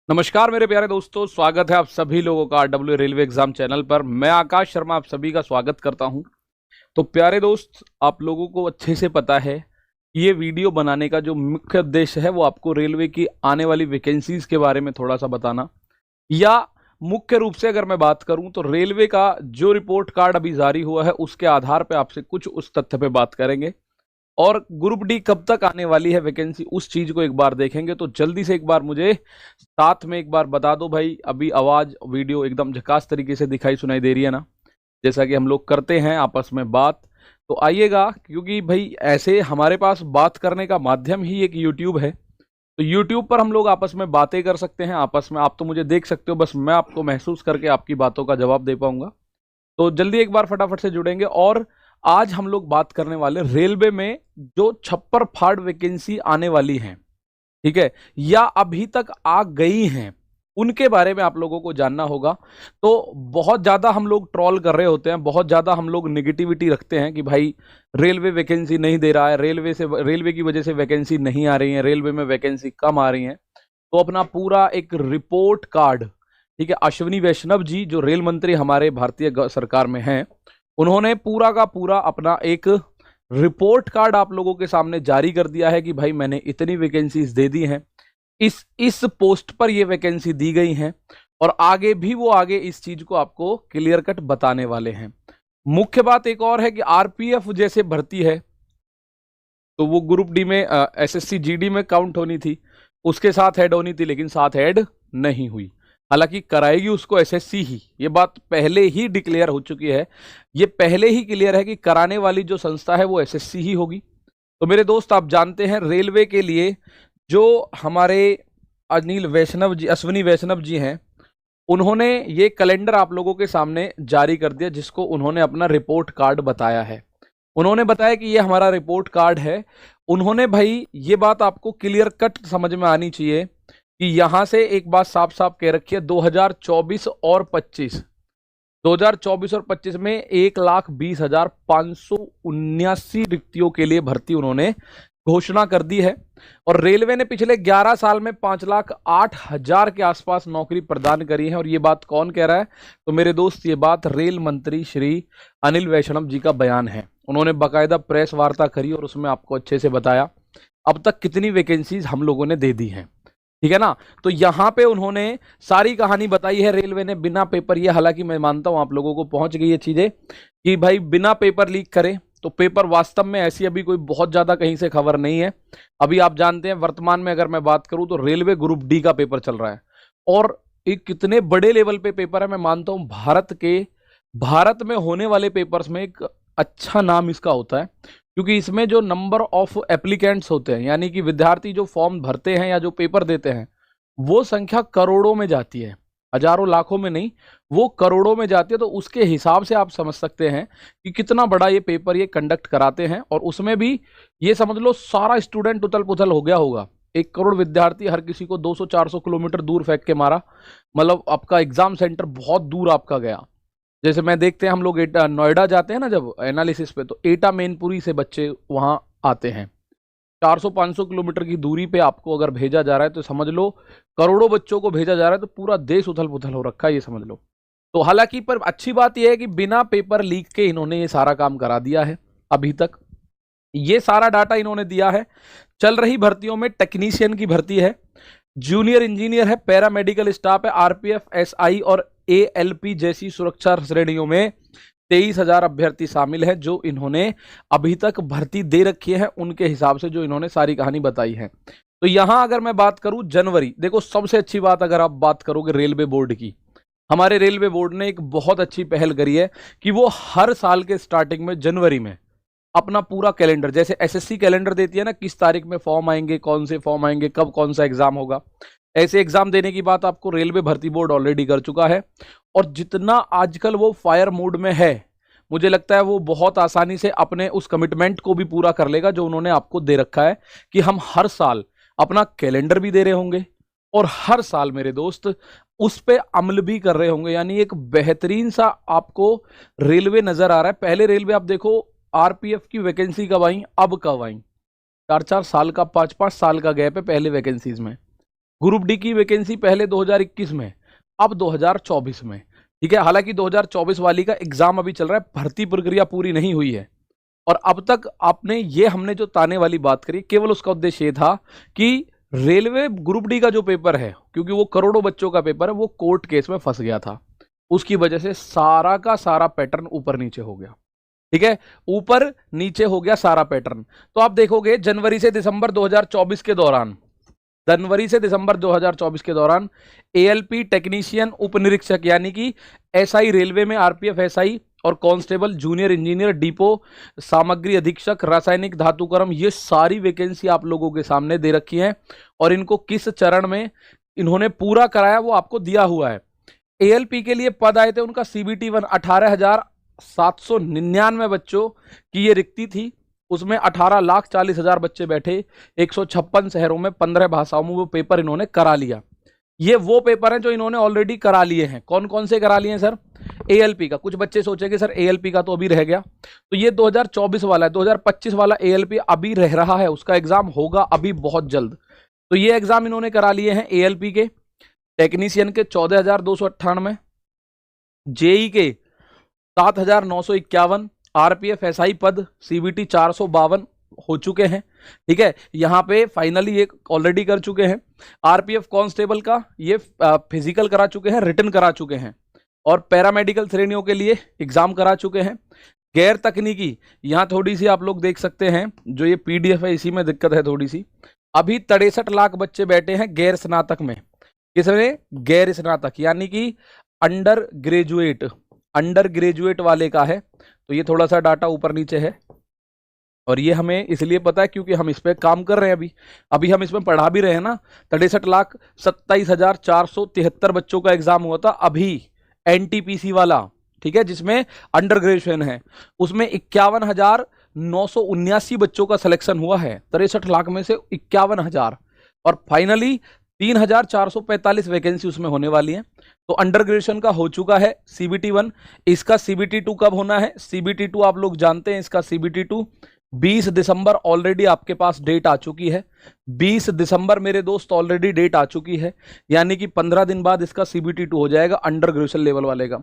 नमस्कार मेरे प्यारे दोस्तों, स्वागत है आप सभी लोगों का आरडब्ल्यू रेलवे एग्जाम चैनल पर। मैं आकाश शर्मा आप सभी का स्वागत करता हूं। तो प्यारे दोस्त, आप लोगों को अच्छे से पता है ये वीडियो बनाने का जो मुख्य उद्देश्य है वो आपको रेलवे की आने वाली वैकेंसीज के बारे में थोड़ा सा बताना, या मुख्य रूप से अगर मैं बात करूं तो रेलवे का जो रिपोर्ट कार्ड अभी जारी हुआ है उसके आधार पर आपसे कुछ उस तथ्य पे बात करेंगे। और ग्रुप डी कब तक आने वाली है वैकेंसी, उस चीज को एक बार देखेंगे। तो जल्दी से एक बार मुझे साथ में एक बार बता दो भाई, अभी आवाज वीडियो एकदम झकास तरीके से दिखाई सुनाई दे रही है ना, जैसा कि हम लोग करते हैं आपस में बात। तो आइएगा, क्योंकि भाई ऐसे हमारे पास बात करने का माध्यम ही एक यूट्यूब है। तो यूट्यूब पर हम लोग आपस में बातें कर सकते हैं, आपस में आप तो मुझे देख सकते हो, बस मैं आपको महसूस करके आपकी बातों का जवाब दे पाऊंगा। तो जल्दी एक बार फटाफट से जुड़ेंगे। और आज हम लोग बात करने वाले रेलवे में जो छप्पर फाड़ वैकेंसी आने वाली हैं, ठीक है, या अभी तक आ गई हैं, उनके बारे में आप लोगों को जानना होगा। तो बहुत ज्यादा हम लोग ट्रोल कर रहे होते हैं, बहुत ज्यादा हम लोग निगेटिविटी रखते हैं कि भाई रेलवे वैकेंसी नहीं दे रहा है, रेलवे की वजह से वैकेंसी नहीं आ रही है, रेलवे में वैकेंसी कम आ रही है। तो अपना पूरा एक रिपोर्ट कार्ड, ठीक है, अश्विनी वैष्णव जी जो रेल मंत्री हमारे भारतीय सरकार में हैं, उन्होंने पूरा का पूरा अपना एक रिपोर्ट कार्ड आप लोगों के सामने जारी कर दिया है कि भाई मैंने इतनी वैकेंसीज दे दी हैं, इस पोस्ट पर ये वैकेंसी दी गई हैं, और आगे भी वो आगे इस चीज को आपको क्लियर कट बताने वाले हैं। मुख्य बात एक और है कि आरपीएफ जैसे भर्ती है तो वो ग्रुप डी में एसएससी जीडी में काउंट होनी थी, उसके साथ ऐड होनी थी, लेकिन साथ ऐड नहीं हुई। हालांकि कराएगी उसको एसएससी ही, ये बात पहले ही डिक्लेयर हो चुकी है, ये पहले ही क्लियर है कि कराने वाली जो संस्था है वो एसएससी ही होगी। तो मेरे दोस्त, आप जानते हैं रेलवे के लिए जो हमारे अश्विनी वैष्णव जी हैं, उन्होंने ये कैलेंडर आप लोगों के सामने जारी कर दिया, जिसको उन्होंने अपना रिपोर्ट कार्ड बताया है। उन्होंने बताया कि ये हमारा रिपोर्ट कार्ड है। उन्होंने भाई ये बात आपको क्लियर कट समझ में आनी चाहिए कि यहां से एक बात साफ साफ कह रखी है, 2024 और 25 में 1,20,579 रिक्तियों के लिए भर्ती उन्होंने घोषणा कर दी है। और रेलवे ने पिछले 11 साल में 5,08,000 के आसपास नौकरी प्रदान करी है। और ये बात कौन कह रहा है? तो मेरे दोस्त, ये बात रेल मंत्री श्री अनिल वैष्णव जी का बयान है। उन्होंने बाकायदा प्रेस वार्ता करी और उसमें आपको अच्छे से बताया अब तक कितनी वैकेंसीज हम लोगों ने दे दी हैं, ठीक है ना। तो यहां पे उन्होंने सारी कहानी बताई है रेलवे ने बिना पेपर, ये हालांकि मैं मानता हूं आप लोगों को पहुंच गई ये चीजें कि भाई बिना पेपर लीक करे, तो पेपर वास्तव में ऐसी अभी कोई बहुत ज्यादा कहीं से खबर नहीं है। अभी आप जानते हैं वर्तमान में अगर मैं बात करूं तो रेलवे ग्रुप डी का पेपर चल रहा है, और एक कितने बड़े लेवल पे पेपर है। मैं मानता हूं भारत में होने वाले पेपर्स में एक अच्छा नाम इसका होता है, क्योंकि इसमें जो नंबर ऑफ एप्लीकेंट्स होते हैं, यानी कि विद्यार्थी जो फॉर्म भरते हैं या जो पेपर देते हैं, वो संख्या करोड़ों में जाती है, हजारों लाखों में नहीं, वो करोड़ों में जाती है। तो उसके हिसाब से आप समझ सकते हैं कि कितना बड़ा ये पेपर ये कंडक्ट कराते हैं। और उसमें भी ये समझ लो सारा स्टूडेंट उथल पुथल हो गया होगा, 1 करोड़ विद्यार्थी हर किसी को 200-400 किलोमीटर दूर फेंक के मारा, मतलब आपका एग्जाम सेंटर बहुत दूर आपका गया। जैसे मैं देखते हैं हम लोग नोएडा जाते हैं ना जब एनालिसिस पे, तो एटा मैनपुरी से बच्चे वहां आते हैं, 400-500 किलोमीटर की दूरी पे आपको अगर भेजा जा रहा है तो समझ लो करोड़ों बच्चों को भेजा जा रहा है, तो पूरा देश उथल पुथल हो रखा है, ये समझ लो। तो हालांकि पर अच्छी बात यह है कि बिना पेपर लीक के इन्होंने ये सारा काम करा दिया है। अभी तक ये सारा डाटा इन्होंने दिया है। चल रही भर्तियों में टेक्नीशियन की भर्ती है, जूनियर इंजीनियर है, पैरामेडिकल स्टाफ है, आरपीएफ, एसआई और एएलपी जैसी सुरक्षा श्रेणियों में 23,000 अभ्यर्थी शामिल हैं, जो इन्होंने अभी तक भर्ती दे रखी है उनके हिसाब से, जो इन्होंने सारी कहानी बताई है। तो यहां अगर मैं बात करूं जनवरी, देखो सबसे अच्छी बात अगर आप बात करोगे रेलवे बोर्ड की, हमारे रेलवे बोर्ड ने एक बहुत अच्छी पहल करी है कि वो हर साल के स्टार्टिंग में जनवरी में अपना पूरा कैलेंडर, जैसे एसएससी कैलेंडर देती है ना, किस तारीख में फॉर्म आएंगे, कौन से फॉर्म आएंगे, कब कौन सा एग्जाम होगा, ऐसे एग्जाम देने की बात आपको रेलवे भर्ती बोर्ड ऑलरेडी कर चुका है। और जितना आजकल वो फायर मोड में है, मुझे लगता है वो बहुत आसानी से अपने उस कमिटमेंट को भी पूरा कर लेगा जो उन्होंने आपको दे रखा है कि हम हर साल अपना कैलेंडर भी दे रहे होंगे और हर साल मेरे दोस्त उस पे अमल भी कर रहे होंगे। यानी एक बेहतरीन सा आपको रेलवे नजर आ रहा है। पहले रेलवे आप देखो आरपीएफ की वैकेंसी कब आई, अब कब आई, 4-4 साल का, 5-5 साल का गैप है पहले वैकेंसीज में। ग्रुप डी की वैकेंसी पहले 2021 में, अब 2024 में, ठीक है। हालांकि 2024 वाली का एग्जाम अभी चल रहा है, भर्ती प्रक्रिया पूरी नहीं हुई है। और अब तक आपने ये हमने जो ताने वाली बात करी, केवल उसका उद्देश्य ये था कि रेलवे ग्रुप डी का जो पेपर है, क्योंकि वो करोड़ों बच्चों का पेपर है, वो कोर्ट केस में फंस गया था, उसकी वजह से सारा का सारा पैटर्न ऊपर नीचे हो गया, ठीक है, ऊपर नीचे हो गया सारा पैटर्न। तो आप देखोगे जनवरी से दिसंबर 2024 के दौरान, जनवरी से दिसंबर 2024 के दौरान एएलपी टेक्नीशियन उप निरीक्षक यानी कि एसआई रेलवे में, आरपीएफ एसआई और कांस्टेबल जूनियर इंजीनियर डिपो सामग्री अधीक्षक रासायनिक धातुकर्म, ये सारी वैकेंसी आप लोगों के सामने दे रखी है। और इनको किस चरण में इन्होंने पूरा कराया वो आपको दिया हुआ है। एएलपी के लिए पद आए थे, उनका सीबीटी 1 18,799 बच्चों की ये रिक्ति थी, उसमें 18,40,000 बच्चे बैठे, 156 शहरों में 15 भाषाओं में वो पेपर इन्होंने करा लिया। ये वो पेपर हैं जो इन्होंने ऑलरेडी करा लिए हैं। कौन कौन से करा लिए हैं सर? एएलपी का। कुछ बच्चे सोचेंगे सर एएलपी का तो अभी रह गया, तो ये 2024 वाला है, 2025 वाला एएलपी अभी रह रहा है, उसका एग्जाम होगा अभी बहुत जल्द। तो ये एग्जाम इन्होंने करा लिए हैं एएलपी के, टेक्नीशियन के 14,298, जेई के 7,951, आरपीएफ एसआई पद सीबीटी 452 हो चुके हैं, ठीक है। यहाँ पे फाइनली एक ऑलरेडी कर चुके हैं। आरपीएफ कांस्टेबल का ये फिजिकल करा चुके हैं, रिटन करा चुके हैं, और पैरामेडिकल श्रेणियों के लिए एग्जाम करा चुके हैं। गैर तकनीकी, यहाँ थोड़ी सी आप लोग देख सकते हैं, जो ये पीडीएफ है इसी में दिक्कत है थोड़ी सी। अभी 63 लाख बच्चे बैठे हैं गैर स्नातक में। किसमें? गैर स्नातक, यानी कि अंडर ग्रेजुएट वाले का है। तो ये थोड़ा सा डाटा ऊपर नीचे है, और ये हमें इसलिए पता है क्योंकि हम इस पे काम कर रहे हैं। अभी हम इसमें पढ़ा भी रहे हैं ना। 63,27,473 बच्चों का एग्जाम हुआ था अभी, एनटीपीसी वाला, ठीक है, जिसमें अंडर ग्रेजुएशन है, उसमें 51,979 बच्चों का सिलेक्शन हुआ है 63 लाख में से 51,000, और फाइनली 3,445 वैकेंसी उसमें होने वाली है। तो अंडर ग्रेजुएशन का हो चुका है सीबीटी 1, इसका सीबीटी 2 कब होना है? सीबीटी 2 आप लोग जानते हैं, इसका सीबीटी 2 20 दिसंबर ऑलरेडी आपके पास डेट आ चुकी है। 20 दिसंबर मेरे दोस्त ऑलरेडी डेट आ चुकी है, यानी कि 15 दिन बाद इसका सीबीटी 2 हो जाएगा अंडर ग्रेजुएशन लेवल वाले का।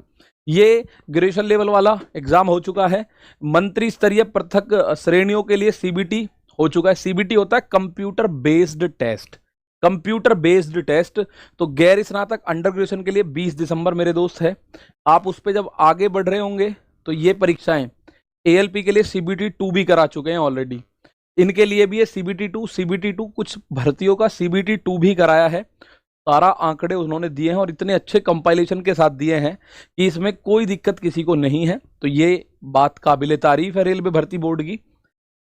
ये ग्रेजुएशन लेवल वाला एग्जाम हो चुका है। मंत्री स्तरीय पृथक श्रेणियों के लिए सीबीटी हो चुका है। सीबीटी होता है computer based test, computer based test. तो गैर स्नातक अंडर ग्रेजुएशन के लिए 20 दिसंबर मेरे दोस्त है। आप उस पर जब आगे बढ़ रहे होंगे तो ये परीक्षाएं एएलपी के लिए सीबीटी 2 भी करा चुके हैं ऑलरेडी, इनके लिए भी है सीबीटी 2। कुछ भर्तियों का सीबीटी 2 भी कराया है। सारा आंकड़े उन्होंने दिए हैं और इतने अच्छे कंपाइलेशन के साथ दिए हैं कि इसमें कोई दिक्कत किसी को नहीं है। तो ये बात काबिले तारीफ है रेलवे भर्ती बोर्ड की।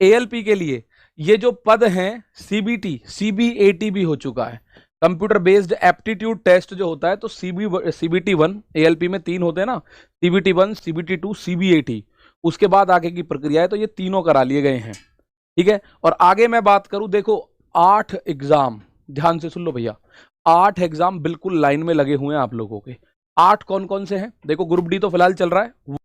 एएलपी के लिए ये जो पद हैं, सीबीटी सीबीएटी भी हो चुका है, कंप्यूटर बेस्ड एप्टीट्यूड टेस्ट जो होता है। तो सीबीटी 1 एएलपी में 3 होते हैं ना, सीबीटी 1, सीबीटी 2, सीबीएटी, उसके बाद आगे की प्रक्रिया है। तो ये तीनों करा लिए गए हैं, ठीक है। और आगे मैं बात करूं, देखो 8 एग्जाम, ध्यान से सुन लो भैया, 8 एग्जाम बिल्कुल लाइन में लगे हुए हैं आप लोगों के। 8 कौन कौन से हैं? देखो ग्रुप डी तो फिलहाल चल रहा है,